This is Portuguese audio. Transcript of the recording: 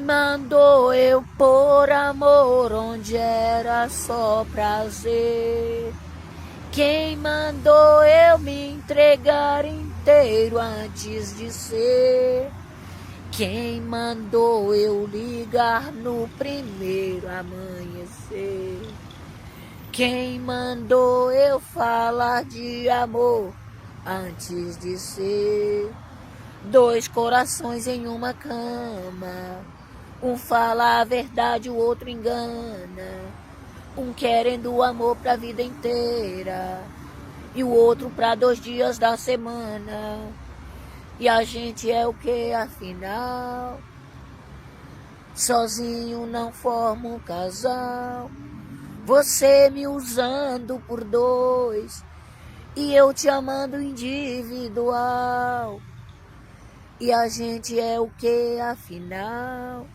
mandou eu pôr amor onde era só prazer? Quem mandou eu me entregar inteiro antes de ser? Quem mandou eu ligar no primeiro amanhecer? Quem mandou eu falar de amor antes de ser? Dois corações em uma cama, um fala a verdade, o outro engana. Um querendo o amor pra vida inteira e o outro pra 2 dias da semana. E a gente é o que afinal? Sozinho não forma um casal. Você me usando por 2 e eu te amando individual. E a gente é o que afinal?